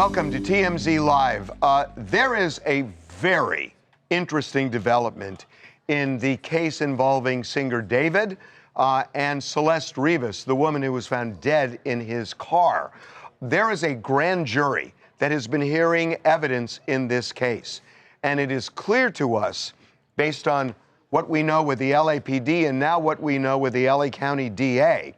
Welcome to TMZ Live. There is a very interesting development in the case involving singer David and Celeste Rivas, the woman who was found dead in his car. There is a grand jury that has been hearing evidence in this case, and it is clear to us, based on what we know with the LAPD and now what we know with the LA County DA,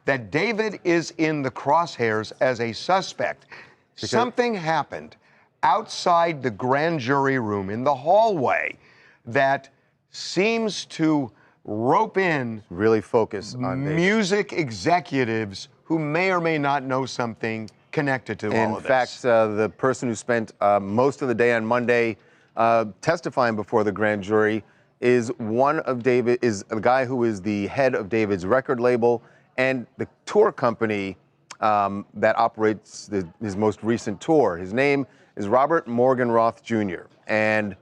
that David is in the crosshairs as a suspect. Something happened outside the grand jury room in the hallway that seems to rope in really focus on music executives who may or may not know something connected to all of this. In fact, the person who spent most of the day on Monday testifying before the grand jury is a guy who is the head of David's record label and the tour company that operates his most recent tour. His name is Robert Morgenroth Jr. And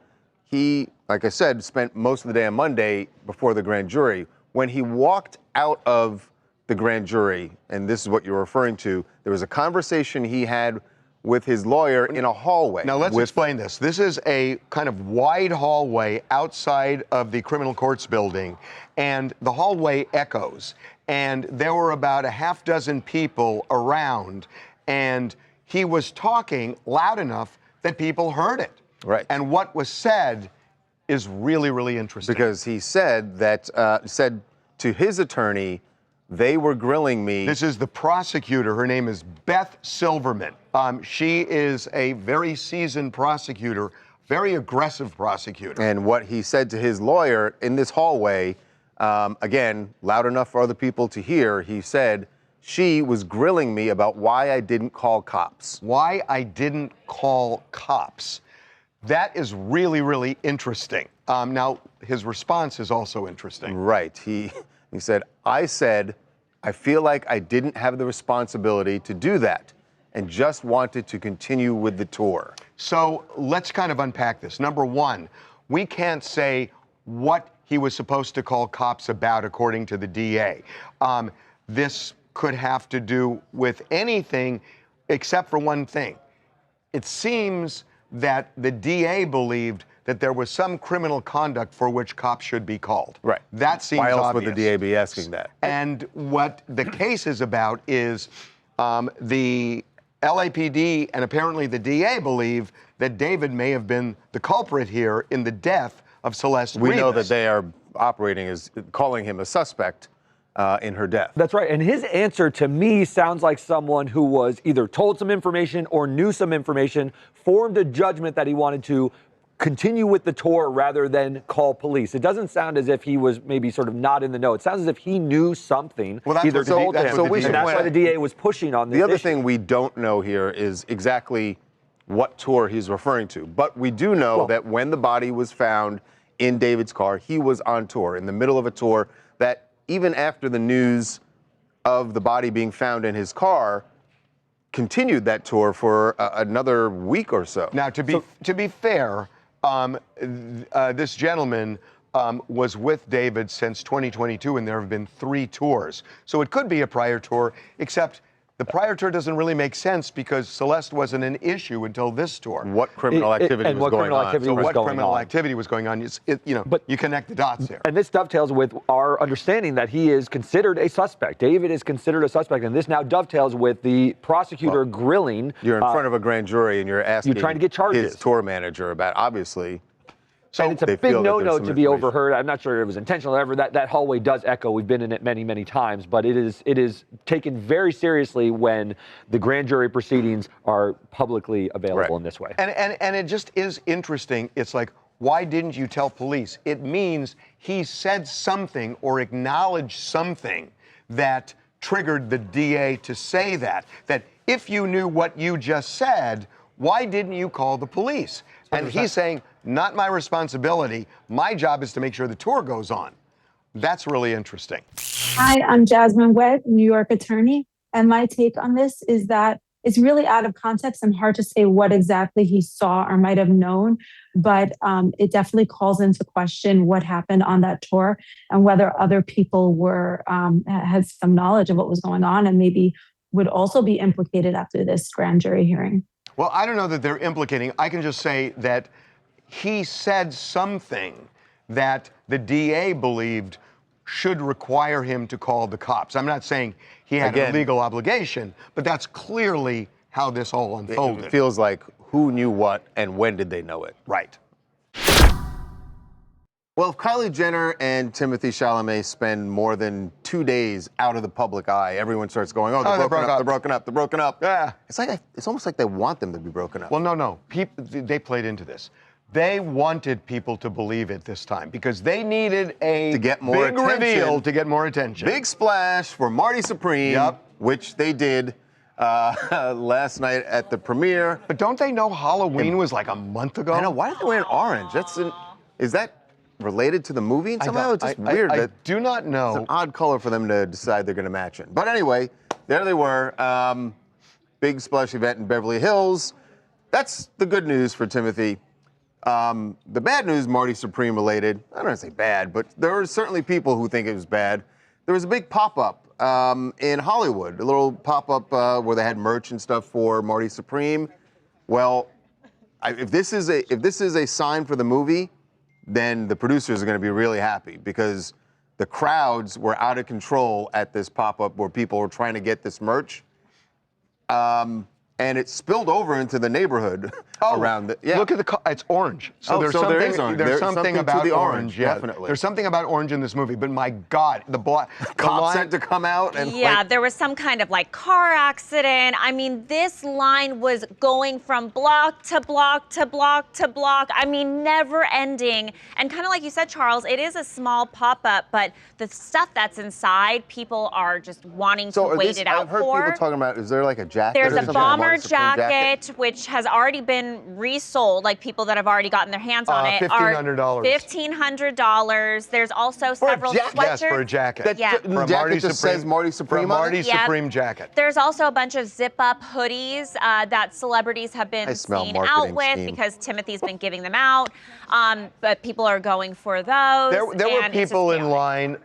he, like I said, spent most of the day on Monday before the grand jury. When he walked out of the grand jury, and this is what you're referring to, there was a conversation he had with his lawyer in a hallway. Now let's explain this. This is a kind of wide hallway outside of the criminal courts building, and the hallway echoes. And there were about a half dozen people around, and he was talking loud enough that people heard it. Right. And what was said is really, really interesting. Because he said that, said to his attorney, they were grilling me. This is the prosecutor. Her name is Beth Silverman. She is a very seasoned prosecutor, very aggressive prosecutor. And what he said to his lawyer in this hallway, again, loud enough for other people to hear, he said, she was grilling me about why I didn't call cops. Why I didn't call cops. That is really, really interesting. Now, his response is also interesting. Right. He said, I feel like I didn't have the responsibility to do that and just wanted to continue with the tour. So let's kind of unpack this. Number one, we can't say what he was supposed to call cops about, according to the DA. This could have to do with anything except for one thing. It seems that the DA believed that there was some criminal conduct for which cops should be called. Right. That seems obvious. Why else would the DA be asking that? And what the case is about is the LAPD and apparently the DA believe that David may have been the culprit here in the death of Celeste Rivas. We know that they are operating as calling him a suspect in her death. That's right. And his answer to me sounds like someone who was either told some information or knew some information, formed a judgment that he wanted to continue with the tour rather than call police. It doesn't sound as if he was maybe sort of not in the know. It sounds as if he knew something. Well, that's why the DA was pushing on this The other issue. thing we don't know here is exactly what tour he's referring to. But we do know that when the body was found in David's car, he was on tour, in the middle of a tour that even after the news of the body being found in his car, continued that tour for another week or so. Now, to be fair, this gentleman was with David since 2022, and there have been 3 tours. So it could be a prior tour, except the prior tour doesn't really make sense because Celeste wasn't an issue until this tour. What criminal activity was going on? So what criminal activity was going on? But you connect the dots there. And this dovetails with our understanding that he is considered a suspect. David is considered a suspect, and this now dovetails with the prosecutor grilling. You're in front of a grand jury and you're asking trying to get charges. His tour manager about, obviously. So and it's a big no-no to be overheard. I'm not sure it was intentional. However, that hallway does echo. We've been in it many, many times, but it is taken very seriously when the grand jury proceedings are publicly available in this way. And it just is interesting. It's like, why didn't you tell police? It means he said something or acknowledged something that triggered the DA to say that if you knew what you just said, why didn't you call the police? 100%. And he's saying, not my responsibility. My job is to make sure the tour goes on. That's really interesting. Hi, I'm Jasmine Webb, New York attorney. And my take on this is that it's really out of context and hard to say what exactly he saw or might have known. But it definitely calls into question what happened on that tour and whether other people had some knowledge of what was going on and maybe would also be implicated after this grand jury hearing. Well, I don't know that they're implicating. I can just say that he said something that the DA believed should require him to call the cops. I'm not saying he had a legal obligation, but that's clearly how this all unfolded. It feels like who knew what and when did they know it? Right. Well, if Kylie Jenner and Timothée Chalamet spend more than 2 days out of the public eye, everyone starts going, oh, they're broken up. Yeah. It's almost like they want them to be broken up. Well, no. They played into this. They wanted people to believe it this time because they needed a big reveal to get more attention. Big splash for Marty Supreme, which they did last night at the premiere. But don't they know Halloween was like a month ago? I know. Why did they wear orange? Is that related to the movie? And somehow it's just weird. I do not know. It's an odd color for them to decide they're going to match it. But anyway, there they were. Big splash event in Beverly Hills. That's the good news for Timothy. The bad news, Marty Supreme related, I don't want to say bad, but there are certainly people who think it was bad. There was a big pop-up in Hollywood, a little pop-up where they had merch and stuff for Marty Supreme. Well, if this is a sign for the movie, then the producers are going to be really happy because the crowds were out of control at this pop-up where people were trying to get this merch. And it spilled over into the neighborhood around the. Yeah. Look at it's orange. So there's something about the orange. Yeah, definitely. There's something about orange in this movie. But my God, the cops had to come out and. Yeah, there was some kind of like car accident. I mean, this line was going from block to block to block to block. I mean, never ending. And kind of like you said, Charles, it is a small pop-up, but the stuff that's inside, people are just wanting to wait it out I've heard for. people talking about. Is there like a jacket? There's a bomber jacket, which has already been resold, like people that have already gotten their hands on it. $1,500. $1,500. There's also several sweatshirts. Yes, for a jacket. The jacket just says Marty Supreme for a Marty Supreme jacket. There's also a bunch of zip-up hoodies that celebrities have been seen out with because Timothy's been giving them out. But people are going for those. There were people in line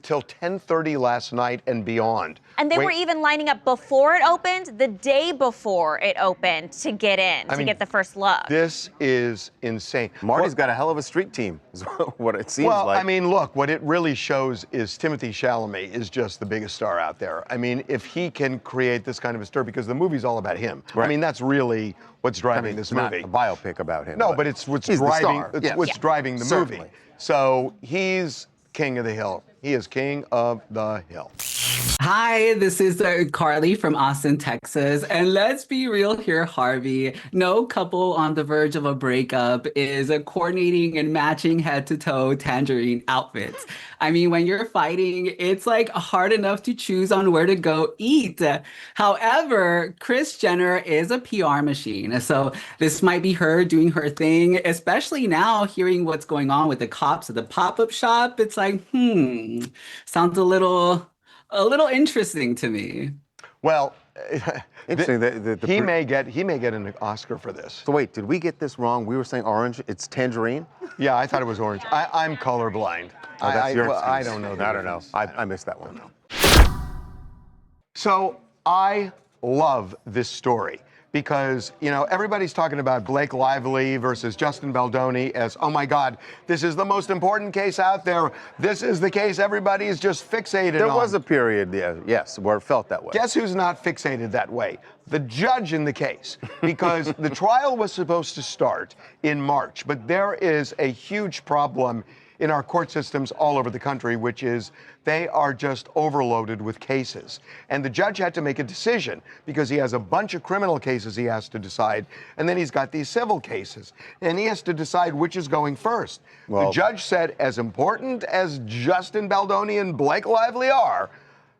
till 10:30 last night and beyond. And they were even lining up before it opened, the day before it opened, to get in, to get the first look. This is insane. Marty's got a hell of a street team, is what it seems like. Well, I mean, look, what it really shows is Timothée Chalamet is just the biggest star out there. I mean, if he can create this kind of a stir, because the movie's all about him. Right. I mean, that's really what's driving this movie. Not a biopic about him. No, but it's what's driving the movie. So he's king of the hill. He is king of the hill. Hi, this is Carly from Austin, Texas. And let's be real here, Harvey. No couple on the verge of a breakup is coordinating and matching head-to-toe tangerine outfits. I mean, when you're fighting, it's like hard enough to choose on where to go eat. However, Kris Jenner is a PR machine. So this might be her doing her thing, especially now hearing what's going on with the cops at the pop-up shop. It's like, sounds a little interesting to me. Well, interesting. He may get an Oscar for this. So wait, did we get this wrong? We were saying orange. It's tangerine. Yeah, I thought it was orange. I'm colorblind. Oh, that's your excuse. I don't know. I don't know. I missed that one. So I love this story because, you know, everybody's talking about Blake Lively versus Justin Baldoni as, oh my God, this is the most important case out there. This is the case everybody is just fixated on. There was a period, yes, where it felt that way. Guess who's not fixated that way? The judge in the case, because the trial was supposed to start in March, but there is a huge problem in our court systems all over the country, which is they are just overloaded with cases. And the judge had to make a decision because he has a bunch of criminal cases he has to decide, and then he's got these civil cases, and he has to decide which is going first. Well, the judge said, as important as Justin Baldoni and Blake Lively are,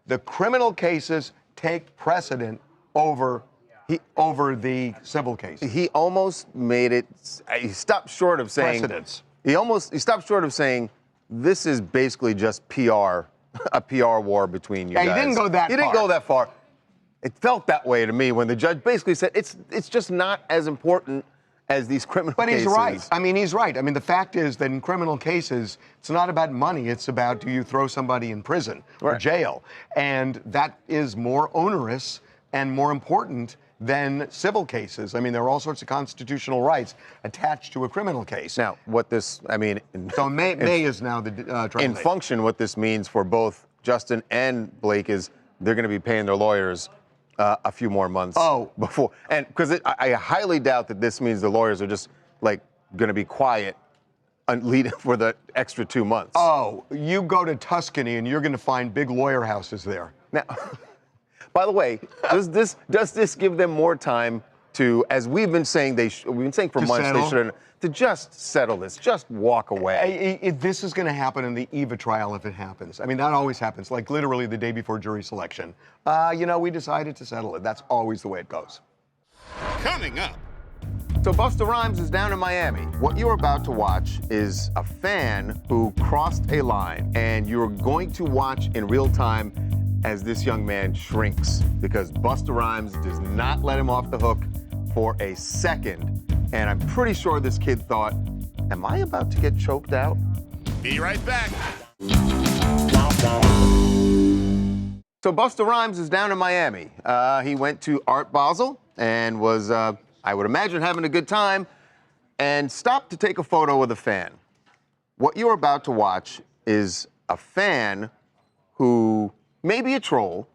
the criminal cases take precedent over the civil cases. He almost made it, he stopped short of saying, precedents. He stopped short of saying, this is basically just PR, a PR war between you guys. He didn't go that far. He didn't go that far. It felt that way to me when the judge basically said, it's just not as important as these criminal cases. But he's right. I mean, he's right. I mean, the fact is that in criminal cases, it's not about money. It's about, do you throw somebody in prison or jail? And that is more onerous and more important than civil cases. I mean, there are all sorts of constitutional rights attached to a criminal case. Now, what this, I mean, So May is now the trial in date. function, what this means for both Justin and Blake is they're going to be paying their lawyers a few more months before. And because I highly doubt that this means the lawyers are just like going to be quiet for the extra 2 months. Oh, you go to Tuscany and you're going to find big lawyer houses there. Now, by the way, does this give them more time to, as we've been saying, we've been saying for months settle? they should, to just settle this, just walk away. This is going to happen in the eve of trial if it happens. I mean, that always happens, like literally the day before jury selection. You know, we decided to settle it. That's always the way it goes. Coming up. So Busta Rhymes is down in Miami. What you're about to watch is a fan who crossed a line, and you're going to watch in real time as this young man shrinks because Busta Rhymes does not let him off the hook for a second. And I'm pretty sure this kid thought, am I about to get choked out? Be right back. So Busta Rhymes is down in Miami. He went to Art Basel and was, I would imagine, having a good time and stopped to take a photo with a fan. What you're about to watch is a fan who may be a troll,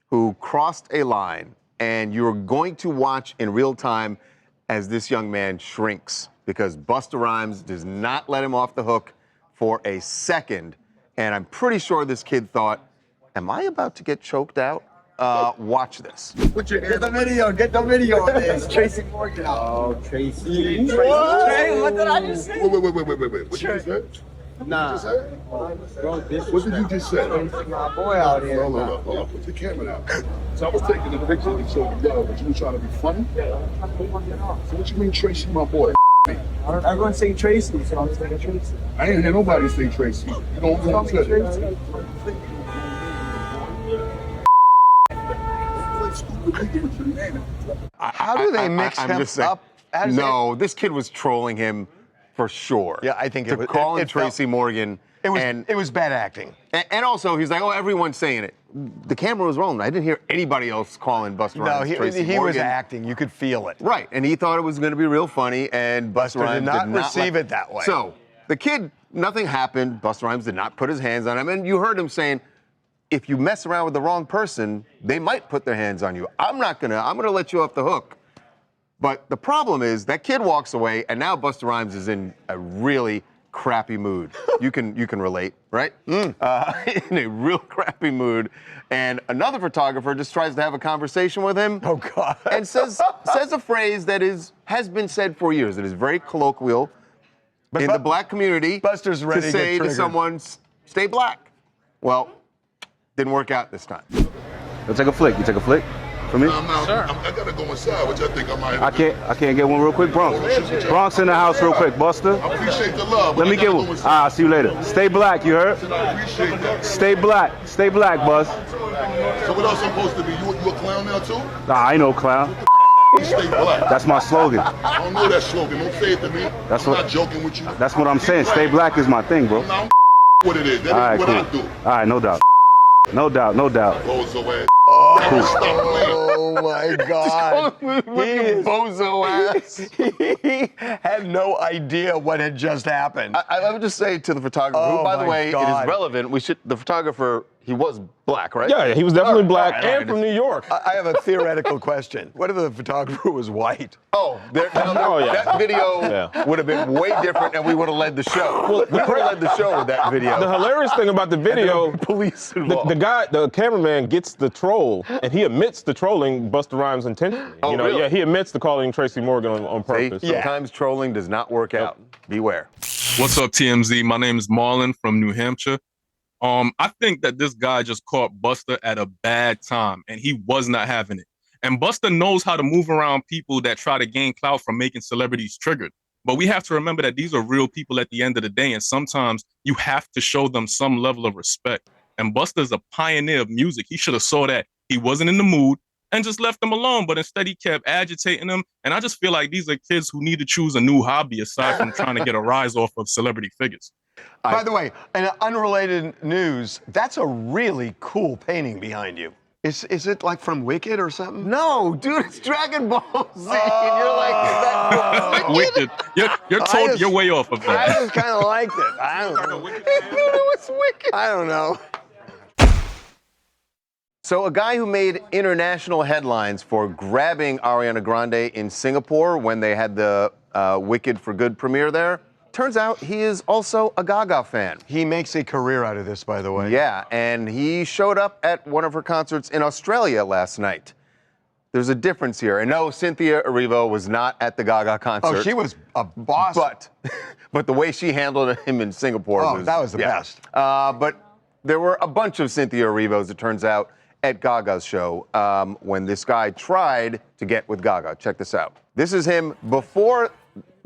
who crossed a line, and you're going to watch in real time as this young man shrinks because Busta Rhymes does not let him off the hook for a second. And I'm pretty sure this kid thought, am I about to get choked out? Watch this. Get the video of this. Tracy Morgan. Oh, Tracy. Trey, what did I just say? Wait. What did you say? Nah. Bro, what did you just say? My boy out here. Hold on. Put the camera down. So I was taking the picture of you so together, but you were trying to be funny? So what you mean, Tracy, my boy? Everyone's saying Tracy, so I'm saying Tracy. I ain't hear nobody say Tracy. You don't know what I'm saying. How do they mix I'm him just saying, up? No, this kid was trolling him for sure. Yeah, I think to it was. call him It felt- Tracy Morgan. It was bad acting. And also, he's like, oh, everyone's saying it. The camera was rolling. I didn't hear anybody else calling Busta Rhymes Tracy he Morgan. was acting. You could feel it. Right, and he thought it was going to be real funny, and Busta Rhymes did not receive it that way. So the kid, nothing happened. Busta Rhymes did not put his hands on him, and you heard him saying, if you mess around with the wrong person, they might put their hands on you. I'm gonna let you off the hook. But the problem is that kid walks away, and now Busta Rhymes is in a really crappy mood. You can relate, right? In a real crappy mood. And another photographer just tries to have a conversation with him. Oh, God. And says a phrase that has been said for years. It is very colloquial in the black community. Buster's ready to to say get to triggered. someone, stay black. Well, didn't work out this time. You take a flick for me? I gotta go inside, which I think I might have I can't get one real quick, Bronx. Bronx in the house real quick, Buster. I appreciate the love. Let me get one. I'll see you later. Stay black, you heard? I appreciate that. Stay black, Buzz. So what else I'm supposed to be? You a clown now too? Nah, I ain't no clown. Stay black. That's my slogan. I don't know that slogan. Don't say it to me. That's I'm what- not joking with you. That's what I'm saying. Stay black is my thing, bro. No, I don't what it is. That All right, ain't what cool. I do. All right, no doubt. No doubt. Bozo ass. Cool. Stop playing. Oh my God. Bozo ass. He had no idea what had just happened. I would just say to the photographer, Oh, who, by the my way, it God. is relevant. The photographer, he was black, right? Yeah, he was definitely black all right. and from New York. I have a theoretical question. What if the photographer was white? Oh, Oh, yeah. that video Yeah. would have been way different, and we would have led the show. We would have led the show with that video. The hilarious thing about the video, Police the involved. the cameraman gets the troll, and he admits to trolling Busta Rhymes intentionally. Oh, really? Yeah, he admits to calling Tracy Morgan on See, purpose. sometimes trolling does not work out. Beware. What's up, TMZ? My name is Marlon from New Hampshire. I think that this guy just caught Busta at a bad time, and he was not having it. And Busta knows how to move around people that try to gain clout from making celebrities triggered. But we have to remember that these are real people at the end of the day, and sometimes you have to show them some level of respect. And Busta's a pioneer of music. He should have saw that he wasn't in the mood and just left them alone, but instead he kept agitating them. And I just feel like these are kids who need to choose a new hobby aside from trying to get a rise off of celebrity figures. By the way, in unrelated news, that's a really cool painting behind you. Is it like from Wicked or something? No, dude, it's Dragon Ball Z. And you're like, is that Wicked. You're way off of that. I just kind of liked it. I don't know. He thought it was Wicked. I don't know. So a guy who made international headlines for grabbing Ariana Grande in Singapore when they had the Wicked for Good premiere there, turns out he is also a Gaga fan. He makes a career out of this, by the way. Yeah, and he showed up at one of her concerts in Australia last night. There's a difference here. And no, Cynthia Erivo was not at the Gaga concert. Oh, she was a boss. But the way she handled him in Singapore was the best. But there were a bunch of Cynthia Erivos, it turns out, at Gaga's show when this guy tried to get with Gaga. Check this out. This is him before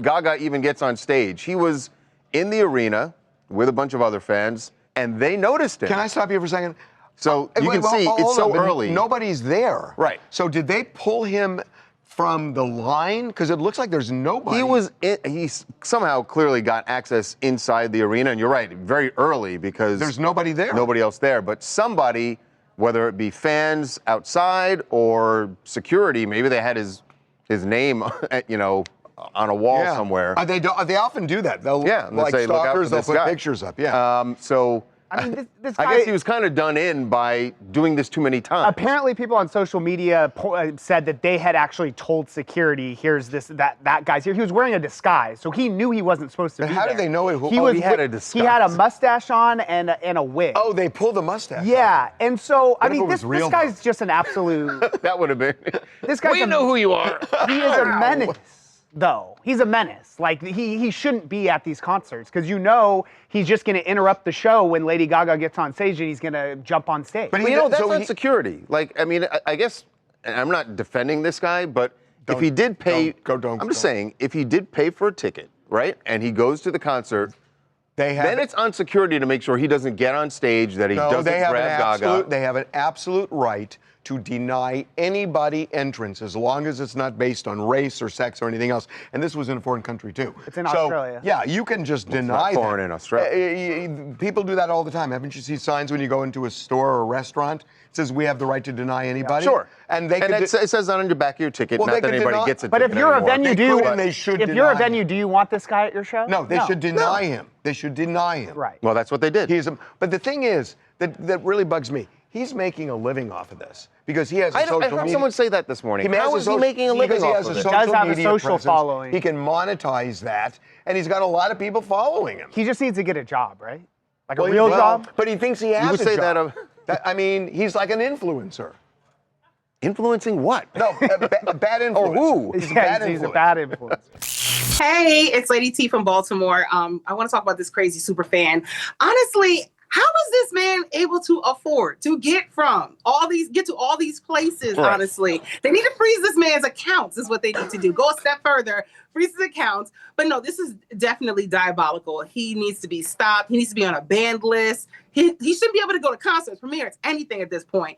Gaga even gets on stage. He was in the arena with a bunch of other fans, and they noticed him. Can I stop you for a second? So you can see it's so early. Nobody's there. Right. So did they pull him from the line? Because it looks like there's nobody. He somehow clearly got access inside the arena, and you're right, very early because there's nobody there. Nobody else there, but somebody, whether it be fans outside or security, maybe they had his name, on a wall somewhere. They often do that. They'll like say, stalkers, they'll put pictures up. Yeah. So I mean, this guy, I guess he was kind of done in by doing this too many times. Apparently, people on social media said that they had actually told security, "Here's that guy's here." He was wearing a disguise, so he knew he wasn't supposed to be How there. did they know it? He had a disguise. He had a mustache on and a wig. Oh, they pulled the mustache. Yeah, and so I What if mean, it was this real, guy's just an absolute. That would have been. This guy's We know who you are. He is a menace, though. He's a menace. Like he shouldn't be at these concerts because he's just going to interrupt the show when Lady Gaga gets on stage and he's going to jump on stage. But that's not security. Like, I mean, I guess, and I'm not defending this guy, but if he did pay, I'm just saying, if he did pay for a ticket, right, and he goes to the concert, then it's on security to make sure he doesn't get on stage, that he doesn't grab Gaga. They have an absolute right to deny anybody entrance as long as it's not based on race or sex or anything else. And this was in a foreign country too. It's in Australia. Yeah, you can just deny not foreign in Australia. People do that all the time. Haven't you seen signs when you go into a store or a restaurant? It says we have the right to deny anybody. Sure. And it says that on the back of your ticket, not that anybody gets a ticket. But if you're a venue, do you want this guy at your show? No, they should deny him. They should deny him. Right. Well, that's what they did. But the thing is that really bugs me. He's making a living off of this because he has a social media. I heard someone say that this morning. How is he making a living off of it? He does have a social following. He can monetize that, and he's got a lot of people following him. He just needs to get a job, right? Like a real job? But he thinks he has you would a say job. I mean, he's like an influencer. Influencing what? No, bad influence. Or who? He's a bad influencer. Hey, it's Lady T from Baltimore. I want to talk about this crazy super fan. Honestly, how is this man able to afford to get to all these places? Right. Honestly, they need to freeze this man's accounts. Is what they need to do. Go a step further, freeze his accounts. But no, this is definitely diabolical. He needs to be stopped. He needs to be on a banned list. He shouldn't be able to go to concerts, premieres, anything at this point.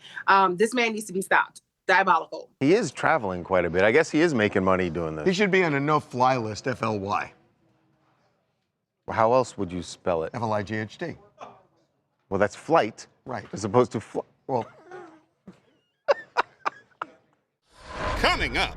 This man needs to be stopped. Diabolical. He is traveling quite a bit. I guess he is making money doing this. He should be on a no-fly list, FLY. How else would you spell it? FLIGHT. Well, that's flight. Right. As opposed to well. Coming up.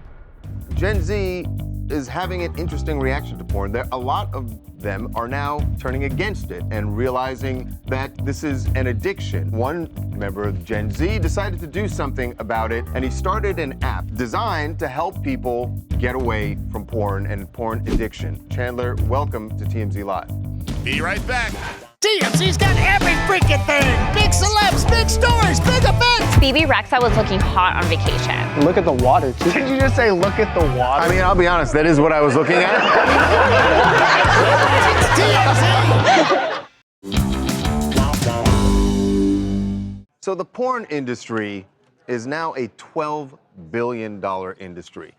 Gen Z is having an interesting reaction to porn. A lot of them are now turning against it and realizing that this is an addiction. One member of Gen Z decided to do something about it, and he started an app designed to help people get away from porn and porn addiction. Chandler, welcome to TMZ Live. Be right back. TMZ's got every freaking thing. Big celebs, big stories, big events. BB Rexa was looking hot on vacation. Look at the water, too. Did you just say, look at the water? I mean, I'll be honest, that is what I was looking at. So the porn industry is now a $12 billion industry.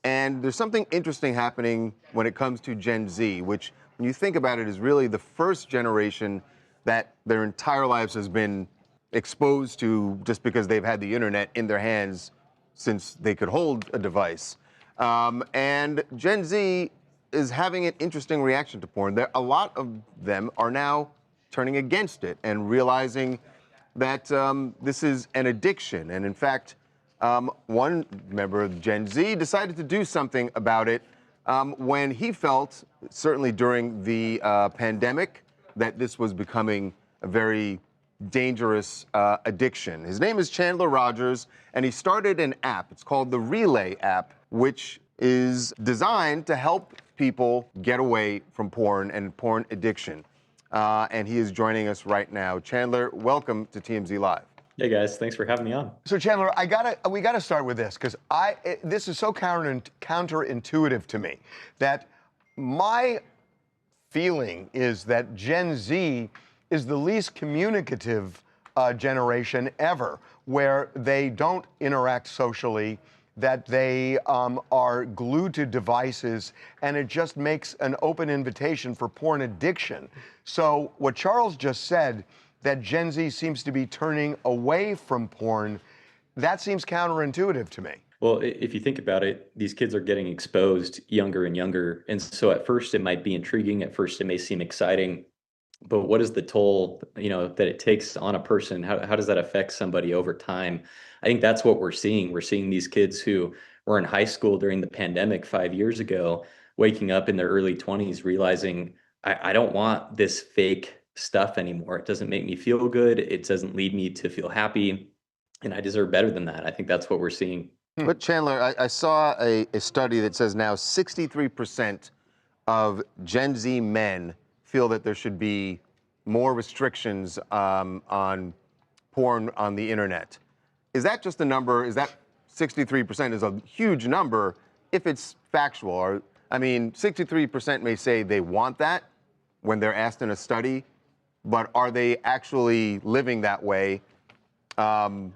And there's something interesting happening when it comes to Gen Z, which, when you think about it, is really the first generation that their entire lives has been exposed to just because they've had the internet in their hands since they could hold a device. And Gen Z is having an interesting reaction to porn. A lot of them are now turning against it and realizing that this is an addiction. And in fact, one member of Gen Z decided to do something about it when he felt, certainly during the pandemic, that this was becoming a very dangerous addiction. His name is Chandler Rogers, and he started an app. It's called the Relay app, which is designed to help people get away from porn and porn addiction. And he is joining us right now. Chandler, welcome to TMZ Live. Hey guys, thanks for having me on. So Chandler, we gotta start with this because this is so counterintuitive to me that my feeling is that Gen Z is the least communicative generation ever, where they don't interact socially, that they are glued to devices, and it just makes an open invitation for porn addiction. So what Charles just said, that Gen Z seems to be turning away from porn, that seems counterintuitive to me. Well, if you think about it, these kids are getting exposed younger and younger. And so at first it might be intriguing, at first it may seem exciting, but what is the toll, that it takes on a person? How does that affect somebody over time? I think that's what we're seeing. We're seeing these kids who were in high school during the pandemic 5 years ago, waking up in their early 20s, realizing I don't want this fake stuff anymore. It doesn't make me feel good. It doesn't lead me to feel happy. And I deserve better than that. I think that's what we're seeing. But Chandler, I saw a study that says now 63% of Gen Z men feel that there should be more restrictions on porn on the internet. Is that just a number? Is that 63% is a huge number if it's factual? Or, 63% may say they want that when they're asked in a study, but are they actually living that way? Or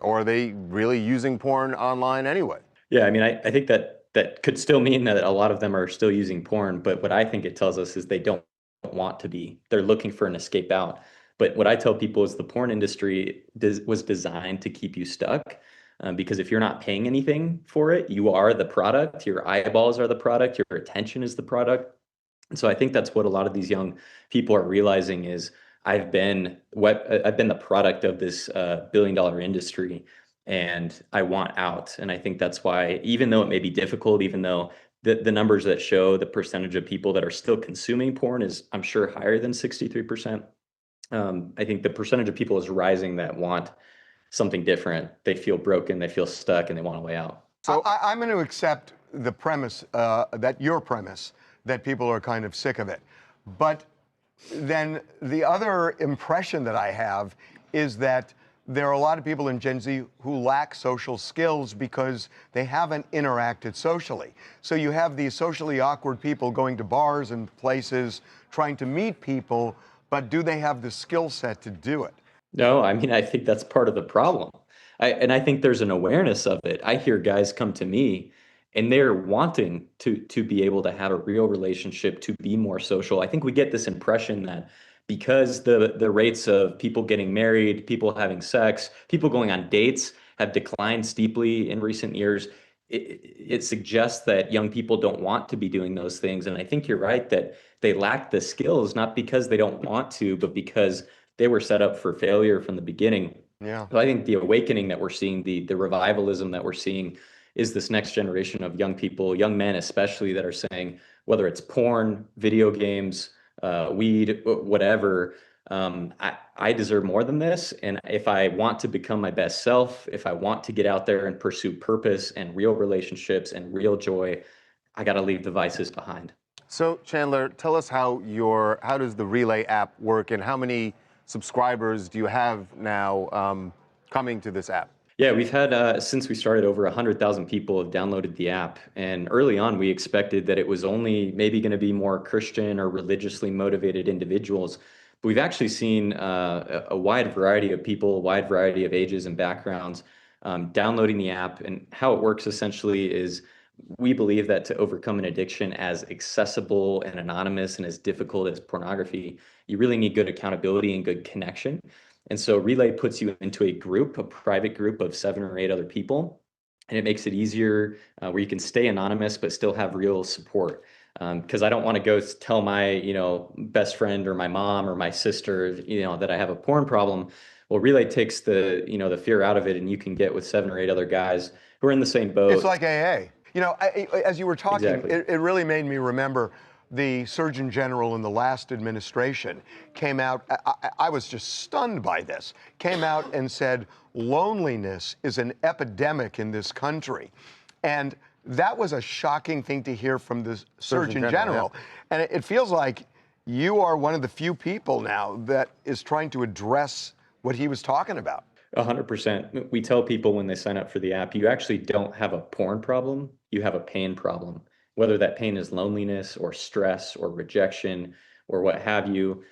are they really using porn online anyway? Yeah, I think that could still mean that a lot of them are still using porn, but what I think it tells us is they don't want to be. They're looking for an escape out. But what I tell people is the porn industry was designed to keep you stuck, because if you're not paying anything for it, you are the product, your eyeballs are the product, your attention is the product. And so I think that's what a lot of these young people are realizing is I've been the product of this billion-dollar industry, and I want out. And I think that's why, even though it may be difficult, even though the numbers that show the percentage of people that are still consuming porn is, I'm sure, higher than 63%. I think the percentage of people is rising that want something different. They feel broken, they feel stuck, and they want a way out. So I'm going to accept the premise, your premise, that people are kind of sick of it. But then the other impression that I have is that there are a lot of people in Gen Z who lack social skills because they haven't interacted socially. So you have these socially awkward people going to bars and places, trying to meet people, but do they have the skill set to do it? No, I think that's part of the problem. I think there's an awareness of it. I hear guys come to me and they're wanting to be able to have a real relationship, to be more social. I think we get this impression that because the rates of people getting married, people having sex, people going on dates have declined steeply in recent years, it suggests that young people don't want to be doing those things. And I think you're right that they lack the skills, not because they don't want to, but because they were set up for failure from the beginning. Yeah. So I think the awakening that we're seeing, the revivalism that we're seeing, is this next generation of young people, young men especially, that are saying, whether it's porn, video games, weed, whatever, I deserve more than this. And if I want to become my best self, if I want to get out there and pursue purpose and real relationships and real joy, I got to leave devices behind. So Chandler, tell us how does the Relay app work, and how many subscribers do you have now coming to this app? Yeah, we've had, since we started, over 100,000 people have downloaded the app. And early on, we expected that it was only maybe going to be more Christian or religiously motivated individuals. But we've actually seen a wide variety of people, a wide variety of ages and backgrounds downloading the app. And how it works essentially is we believe that to overcome an addiction as accessible and anonymous and as difficult as pornography, you really need good accountability and good connection. And so Relay puts you into a private group of 7 or 8 other people, and it makes it easier where you can stay anonymous but still have real support. Because I don't want to go tell my best friend or my mom or my sister that I have a porn problem. Well, Relay takes the, the fear out of it, and you can get with 7 or 8 other guys who are in the same boat. It's like AA. As you were talking, Exactly. it really made me remember the Surgeon General in the last administration came out, I was just stunned by this, came out and said, loneliness is an epidemic in this country. And that was a shocking thing to hear from the Surgeon General. Yeah. And it feels like you are one of the few people now that is trying to address what he was talking about. 100%. We tell people when they sign up for the app, you actually don't have a porn problem, you have a pain problem. Whether that pain is loneliness or stress or rejection or what have you.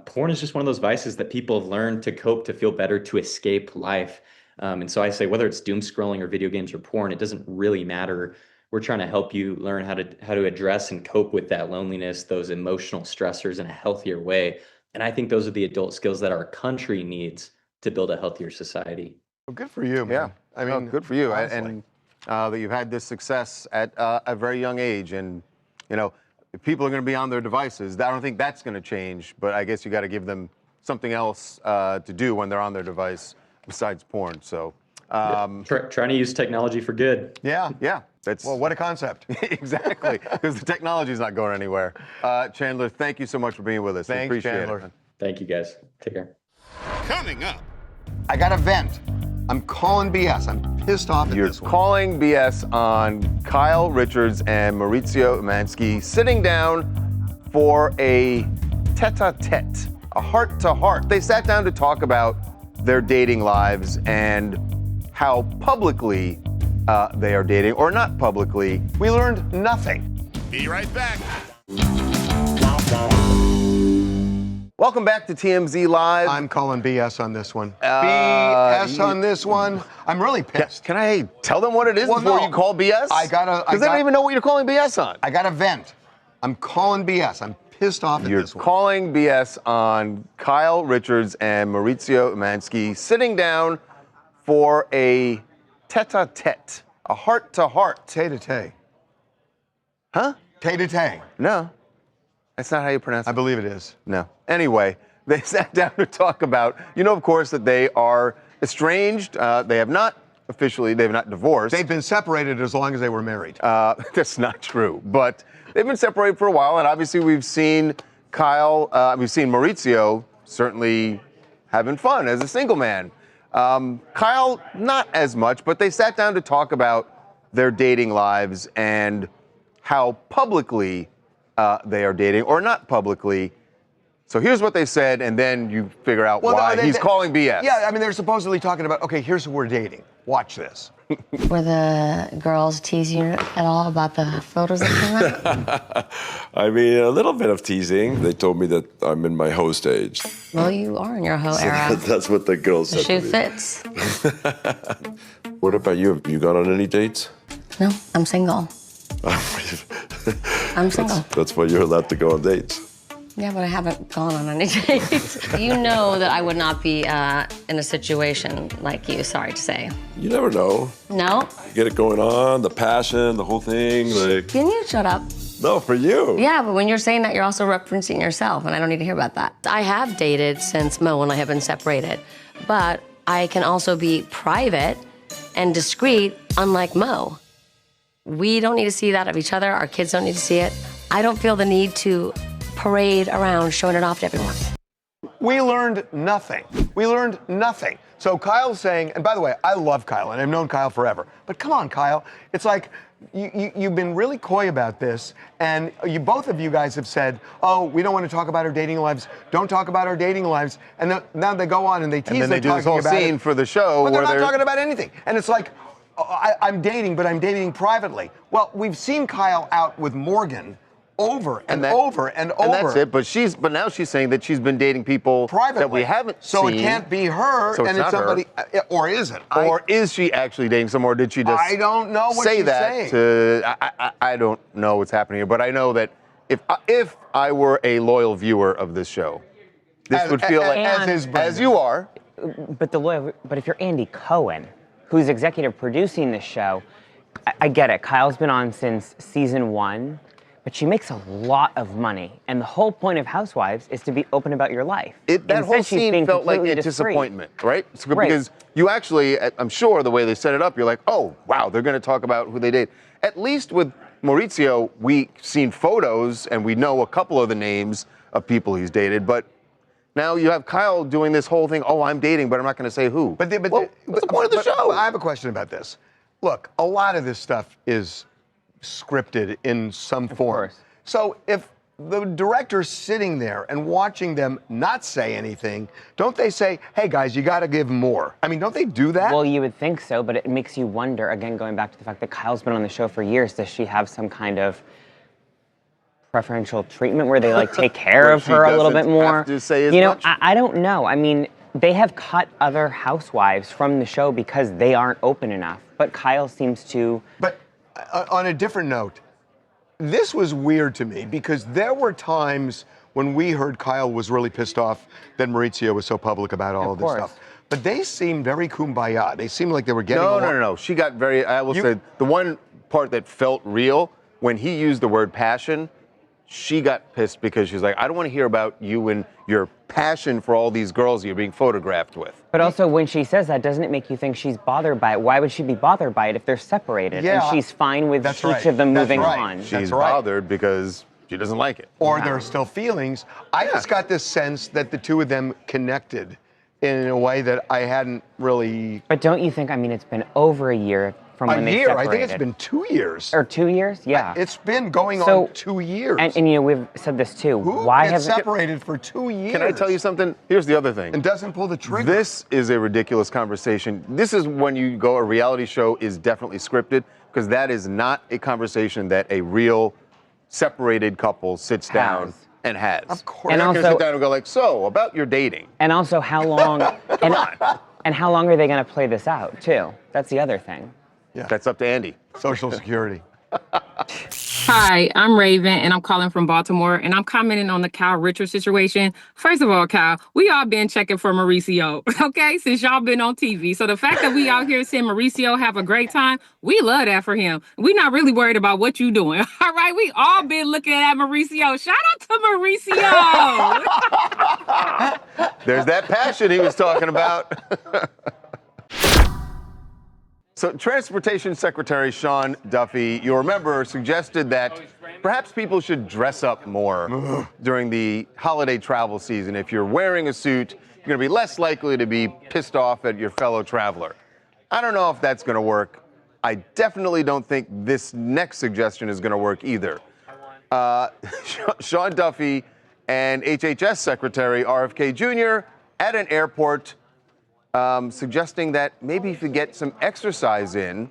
Porn is just one of those vices that people have learned to cope, to feel better, to escape life. And so I say, whether it's doom scrolling or video games or porn, it doesn't really matter. We're trying to help you learn how to address and cope with that loneliness, those emotional stressors in a healthier way. And I think those are the adult skills that our country needs to build a healthier society. Well, good for you, man. Yeah, I mean, good for you. honestly. And that you've had this success at a very young age. And, if people are going to be on their devices, I don't think that's going to change. But I guess you got to give them something else to do when they're on their device besides porn. So trying to use technology for good. Yeah. That's Well, what a concept. exactly, because the technology's not going anywhere. Chandler, thank you so much for being with us. We Thanks, appreciate Chandler. it. Thank you, guys. Take care. Coming up. I got a vent. I'm calling BS. I'm pissed off at You're this one. calling BS on Kyle Richards and Mauricio Umansky sitting down for a tete-a-tete, a heart-to-heart. They sat down to talk about their dating lives and how publicly they are dating, or not publicly. We learned nothing. Be right back. Welcome back to TMZ Live. I'm calling BS on this one. BS on this one. I'm really pissed. Can I tell them what it is before you call BS? Because they don't even know what you're calling BS on. I got a vent. I'm calling BS. I'm pissed off at this one. You're calling BS on Kyle Richards and Mauricio Umansky sitting down for a tete-a-tete, a heart-to-heart. Tete-a-tete. Huh? Tete-a-tete. No. That's not how you pronounce it. I believe it is. No. Anyway, they sat down to talk about, of course, that they are estranged. They have not divorced. They've been separated as long as they were married. That's not true. But they've been separated for a while, and obviously we've seen Mauricio certainly having fun as a single man. Kyle, not as much, but they sat down to talk about their dating lives and how publicly they are dating, or not publicly. So here's what they said, and then you figure out why he's calling BS. Yeah, I mean, they're supposedly talking about, okay, here's who we're dating. Watch this. Were the girls teasing you at all about the photos that came out? I mean, a little bit of teasing. They told me that I'm in my hoe stage. Well, you are in your hoe era. That's what the girls The said shoe to me. fits. What about you? Have you gone on any dates? No, I'm single. I'm single. That's why you're allowed to go on dates. Yeah, but I haven't gone on any dates. You know that I would not be in a situation like you, sorry to say. You never know. No? You get it going on, the passion, the whole thing. Like, Can you shut up? no, for you. Yeah, but when you're saying that, you're also referencing yourself, and I don't need to hear about that. I have dated since Mo and I have been separated, but I can also be private and discreet, unlike Mo. We don't need to see that of each other. Our kids don't need to see it. I don't feel the need to parade around showing it off to everyone. We learned nothing. We learned nothing. So Kyle's saying, and by the way, I love Kyle, and I've known Kyle forever. But come on, Kyle. It's like you've been really coy about this, and both of you guys have said, oh, we don't want to talk about our dating lives. Don't talk about our dating lives. And now they go on and they tease. And then they do this whole scene for the show but where they're not talking about anything. And it's like, I'm dating, but I'm dating privately. Well, we've seen Kyle out with Morgan over and over and over. And that's it. But now she's saying that she's been dating people privately that we haven't so seen. it can't be her, So and it's it's not somebody, or is it? Or is she actually dating someone, or did she just I don't know what say she's that saying. I don't know what's happening here, but I know that if I were a loyal viewer of this show, this would feel like as you are. But if you're Andy Cohen, who's executive producing this show, I get it. Kyle's been on since season 1, but she makes a lot of money. And the whole point of Housewives is to be open about your life. That whole scene felt like a disappointment, right? So, because you actually, I'm sure the way they set it up, you're like, oh, wow, they're going to talk about who they date. At least with Mauricio, we've seen photos and we know a couple of the names of people he's dated, but now you have Kyle doing this whole thing, oh, I'm dating, but I'm not going to say who. What's the point of the show? I have a question about this. Look, a lot of this stuff is scripted in some form. So if the director's sitting there and watching them not say anything, don't they say, hey guys, you got to give more? I mean, don't they do that? Well, you would think so, but it makes you wonder, again, going back to the fact that Kyle's been on the show for years, does she have some kind of preferential treatment where they like take care of her a little bit more? Have to say as you know, much? I don't know. I mean, they have cut other housewives from the show because they aren't open enough, but Kyle seems to... But on a different note, this was weird to me because there were times when we heard Kyle was really pissed off that Mauricio was so public about all of this stuff. But they seemed very kumbaya. They seemed like they were getting along. No. She got very, I will say, the one part that felt real, when he used the word passion, she got pissed because she's like, I don't want to hear about you and your passion for all these girls you're being photographed with. But also, when she says that, doesn't it make you think she's bothered by it? Why would she be bothered by it if they're separated? Yeah. And she's fine with each of them moving on. She's bothered because she doesn't like it. Or there are still feelings. I just got this sense that the two of them connected in a way that I hadn't really... But don't you think, I mean, it's been over a year from when they separated. I think it's been 2 years. Or 2 years? Yeah. It's been going on 2 years. And you know, we've said this too. Why have separated for 2 years? Can I tell you something? Here's the other thing. And doesn't pull the trigger. This is a ridiculous conversation. This is when you go, a reality show is definitely scripted, because that is not a conversation that a real separated couple sits down and has. Of course. And also, sit down and go like, so, about your dating. And also, how long... and how long are they going to play this out, too? That's the other thing. Yeah. That's up to Andy. Social Security. Hi, I'm Raven, and I'm calling from Baltimore, and I'm commenting on the Kyle Richards situation. First of all, Kyle, we all been checking for Mauricio, okay, since y'all been on TV. So the fact that we out here seeing Mauricio have a great time, we love that for him. We're not really worried about what you doing, all right? We all been looking at Mauricio. Shout out to Mauricio! There's that passion he was talking about. So Transportation Secretary Sean Duffy, you'll remember, suggested that perhaps people should dress up more during the holiday travel season. If you're wearing a suit, you're going to be less likely to be pissed off at your fellow traveler. I don't know if that's going to work. I definitely don't think this next suggestion is going to work either. Sean Duffy and HHS Secretary RFK Jr. at an airport suggesting that maybe if you get some exercise in,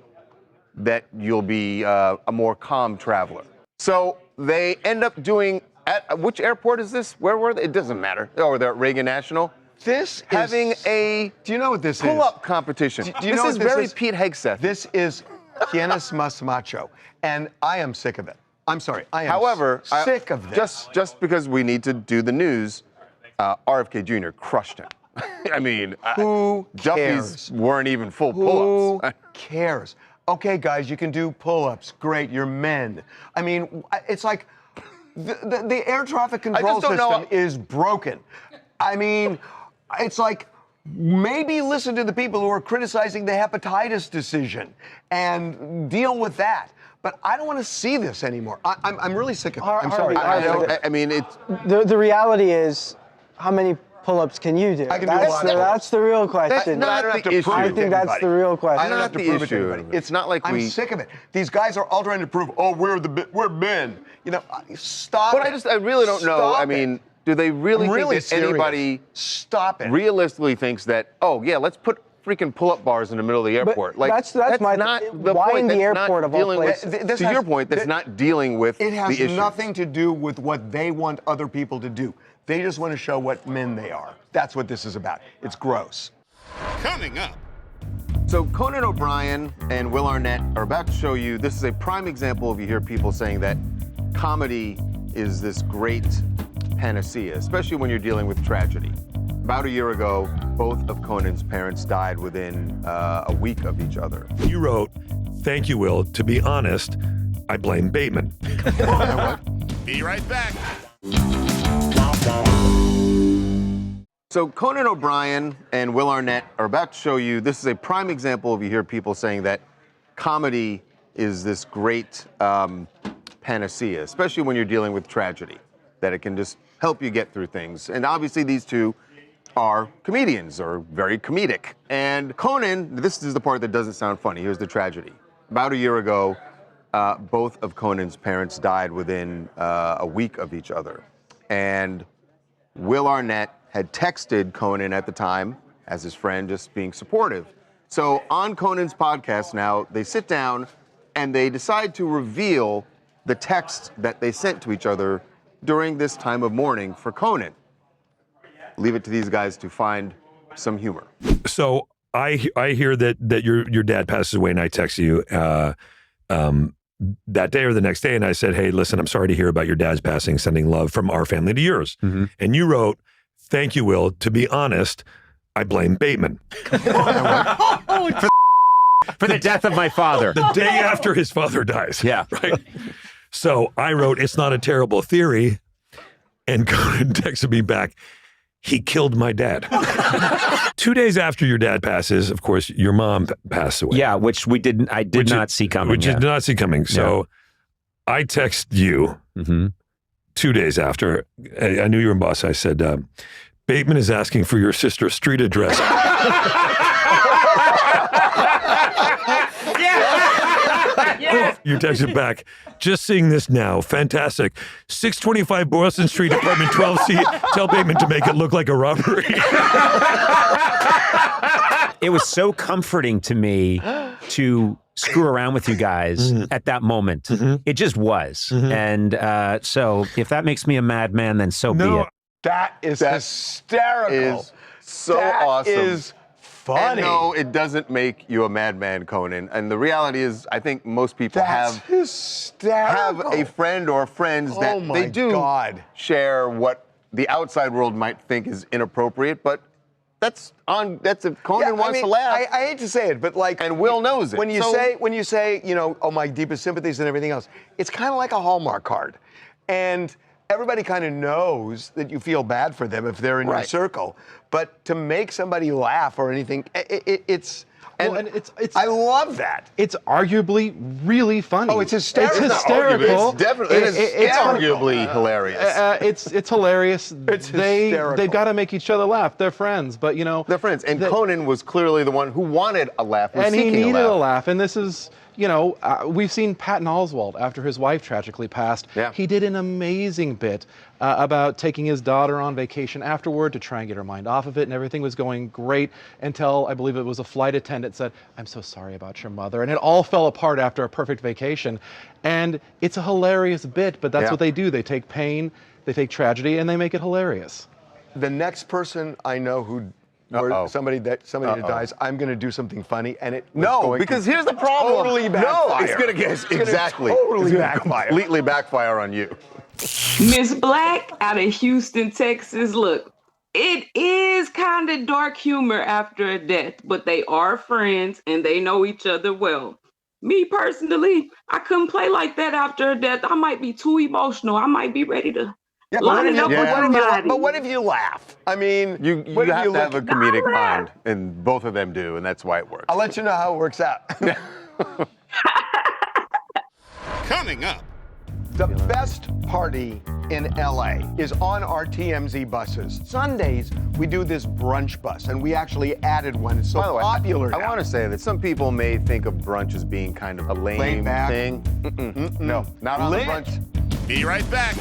that you'll be a more calm traveler. So they end up doing, at which airport is this? Where were they? It doesn't matter. Oh, they're at Reagan National. This having a do you know what this pull-up competition. Do you know this is what this very is? Pete Hegseth. This is Quienes Mas Macho, and I am sick of it. I'm sorry, I am However, sick of this. Just because we need to do the news, RFK Jr. crushed him. I mean, who Duffy's weren't even full Who pull-ups. cares? Okay, guys, you can do pull-ups. Great, you're men. I mean, it's like the air traffic control system is broken. I mean, it's like maybe listen to the people who are criticizing the hepatitis decision and deal with that. But I don't want to see this anymore. I'm really sick of it. I'm sorry. I mean, it's the reality is, how many pull-ups can you do? I can do a lot. That's the real question. That's not the issue. I think that's the real question. I don't have to prove it to anybody. It's not like I'm sick of it. These guys are all trying to prove, oh, we're men. You know, stop. But I really don't know. I mean, do they really think that anybody realistically thinks that, oh yeah, let's put freaking pull-up bars in the middle of the airport? But that's my not the why point. in the That's airport not of all dealing with, places. to your point, that's not dealing with the It has issue. nothing to do with what they want other people to do. They just want to show what men they are. That's what this is about. It's gross. Coming up. So Conan O'Brien and Will Arnett are about to show you, this is a prime example of you hear people saying that comedy is this great panacea, especially when you're dealing with tragedy. About a year ago, both of Conan's parents died within a week of each other. You wrote, "Thank you, Will. To be honest, I blame Bateman. Be right back. So Conan O'Brien and Will Arnett are about to show you, this is a prime example of you hear people saying that comedy is this great panacea, especially when you're dealing with tragedy, that it can just help you get through things. And obviously these two are comedians, or very comedic. And Conan, this is the part that doesn't sound funny. Here's the tragedy. About a year ago, both of Conan's parents died within a week of each other. And Will Arnett had texted Conan at the time as his friend, just being supportive. So on Conan's podcast now, they sit down and they decide to reveal the text that they sent to each other during this time of mourning for Conan. Leave it to these guys to find some humor. So I hear that your dad passes away, and I text you that day or the next day, and I said, hey, listen, I'm sorry to hear about your dad's passing, sending love from our family to yours. Mm-hmm. And you wrote, thank you, Will. To be honest, I blame Bateman. For the death of my father. The day after his father dies. Yeah. Right? So I wrote, it's not a terrible theory. And Conan texted me back, he killed my dad. 2 days after your dad passes, of course, your mom passed away. Yeah, which I did not see coming. Which you did not see coming. So I text you 2 days after. I knew you were in Boston. I said, Bateman is asking for your sister's street address. You texted back, just seeing this now, fantastic. 625 Boylston Street, apartment 12C. Tell Bateman to make it look like a robbery. It was so comforting to me to screw around with you guys at that moment. It just was. And so if that makes me a madman, then so be it. That is hysterical. Is so awesome. That is funny. And no, it doesn't make you a madman, Conan. And the reality is, I think most people have a friend or friends that they do share what the outside world might think is inappropriate, but that's if Conan wants to laugh. I hate to say it, but like, and Will knows it. When you say, you know, oh, my deepest sympathies and everything else, it's kind of like a Hallmark card, and everybody kind of knows that you feel bad for them if they're in your circle. But to make somebody laugh or anything, it's. I love that. It's arguably really funny. Oh, it's hysterical. It's hysterical. It's definitely. It's arguably hilarious. It's hilarious. It's hysterical. They've got to make each other laugh. They're friends, but you know. They're friends. And Conan was clearly the one who wanted a laugh. And he needed a laugh. And this is, you know, we've seen Patton Oswalt after his wife tragically passed. Yeah. He did an amazing bit about taking his daughter on vacation afterward to try and get her mind off of it, and everything was going great until I believe it was a flight attendant said, "I'm so sorry about your mother," and it all fell apart after a perfect vacation. And it's a hilarious bit, but that's what they do. They take pain, they take tragedy, and they make it hilarious. The next person I know who. Or somebody that dies, I'm going to do something funny, and it because here's the problem. Totally backfire. It's going to get totally backfire. Completely backfire on you. Miss Black out of Houston, Texas. Look, it is kind of dark humor after a death, but they are friends and they know each other well. Me personally, I couldn't play like that after a death. I might be too emotional. I might be ready to. But what if you laugh? I mean, you have to have a comedic mind, and both of them do, and that's why it works. I'll let you know how it works out. Coming up. The best party in LA is on our TMZ buses. Sundays, we do this brunch bus, and we actually added one. It's so popular now. I want to say that some people may think of brunch as being kind of a lame thing. No, not on the brunch. Be right back.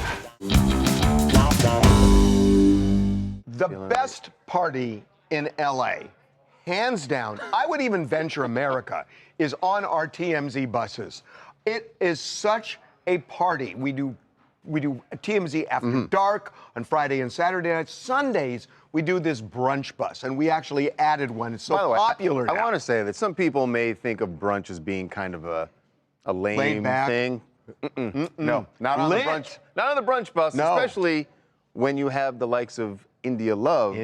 The best party in LA, hands down, I would even venture America, is on our TMZ buses. It is such a party. We do TMZ after dark on Friday and Saturday nights. Sundays, we do this brunch bus, and we actually added one. It's so popular now. I want to say that some people may think of brunch as being kind of a lame thing. No, not on the brunch. Not on the brunch bus, especially when you have the likes of India Love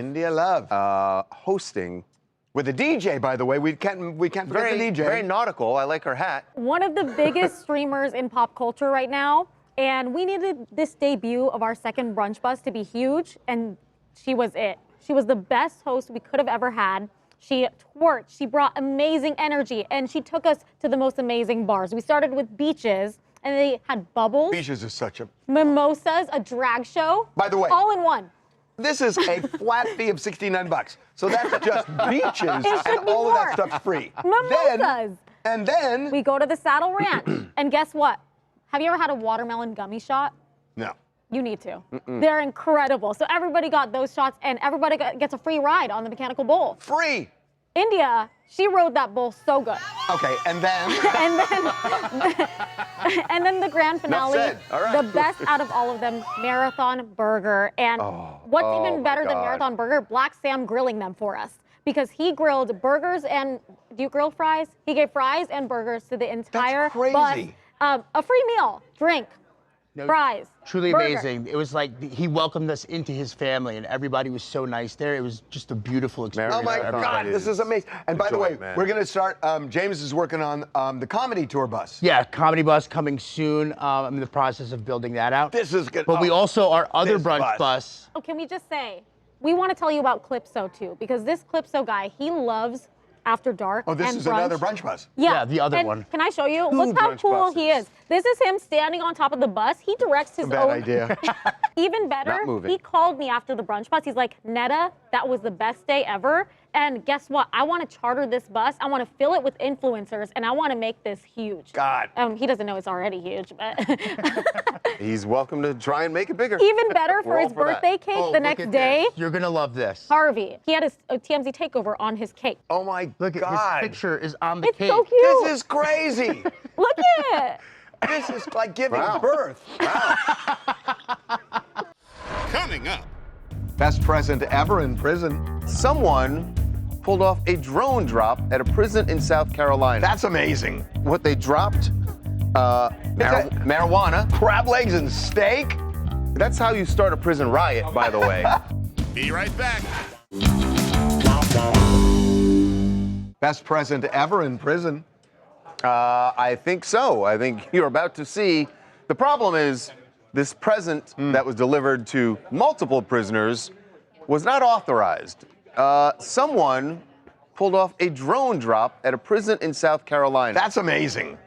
hosting With a DJ, by the way, we can't forget the DJ. Very nautical. I like her hat. One of the biggest streamers in pop culture right now, and we needed this debut of our second brunch bus to be huge, and she was it. She was the best host we could have ever had. She twerked, she brought amazing energy, and she took us to the most amazing bars. We started with Beaches, and they had bubbles. Beaches is such a... Mimosas, a drag show. By the way... all in one. This is a flat fee of $69. So that's just Beaches, and all of that stuff's free. Mimosas. And then... we go to the Saddle Ranch, and guess what? Have you ever had a watermelon gummy shot? No. You need to. They're incredible. So everybody got those shots, and everybody gets a free ride on the mechanical bull. Free. India, she rode that bull so good. Okay, and then? and then the grand finale, Enough said. All right. the best out of all of them, Marathon Burger. And what's even better than Marathon Burger? Black Sam grilling them for us. Because he grilled burgers and, do you grill fries? He gave fries and burgers to the entire crazy. bus. A free meal, drink, fries. Truly burger. amazing. It was like he welcomed us into his family, and everybody was so nice there. It was just a beautiful experience. Oh my God, this is amazing. And by the way, we're going to start, James is working on the comedy tour bus. Yeah, comedy bus coming soon. I'm in the process of building that out. This is good. But we also, our other brunch bus. Oh, can we just say, we want to tell you about Clipso too, because this Clipso guy, he loves After Dark. Oh, this and is brunch. another brunch bus. Yeah, the other and one. Can I show you? Two Look how brunch cool buses. he is. This is him standing on top of the bus. He directs his Bad own. idea. Even better, Not moving. he called me after the brunch bus. He's like, Netta, that was the best day ever. And guess what? I want to charter this bus. I want to fill it with influencers, and I want to make this huge. God. He doesn't know it's already huge, but He's welcome to try and make it bigger. even better We're for all his for that. birthday cake the next day. You're gonna love this. Harvey, he had a TMZ takeover on his cake. Oh my Look at God. his picture is on the It's cake. so cute. This is crazy. Look at it. This is like giving Wow. birth. Coming up. Best present ever in prison. Someone pulled off a drone drop at a prison in South Carolina. That's amazing. What they dropped, marijuana. Crab legs and steak? That's how you start a prison riot, by the way. Be right back. Best present ever in prison. I think so. I think you're about to see. The problem is, this present that was delivered to multiple prisoners was not authorized. Someone pulled off a drone drop at a prison in South Carolina. That's amazing.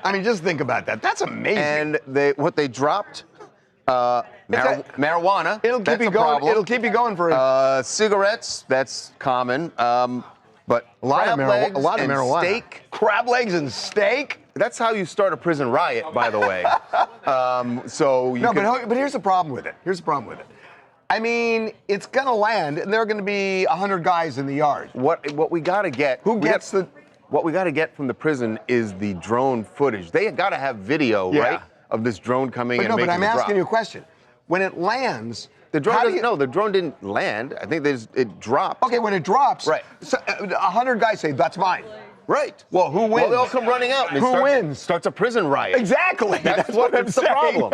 I mean, just think about that. That's amazing. And what they dropped, marijuana. It'll keep that's you a going. problem. It'll keep you going for cigarettes. That's common. But a lot of and marijuana. Steak. Crab legs and steak. That's how you start a prison riot, by the way. So you but here's the problem with it. Here's the problem with it. I mean, it's gonna land, and there are gonna be 100 guys in the yard. What we gotta get? What we gotta get from the prison is the drone footage. They gotta have video, right, of this drone coming and making But I'm the asking drop. you a question. When it lands, The drone doesn't. No, the drone didn't land. I think it dropped. Okay, when it drops, right? So, 100 guys say that's mine. Right. Well, who wins? Well, they all come running out. And Who wins? Starts a prison riot. Exactly. That's what I'm it's the saying. problem.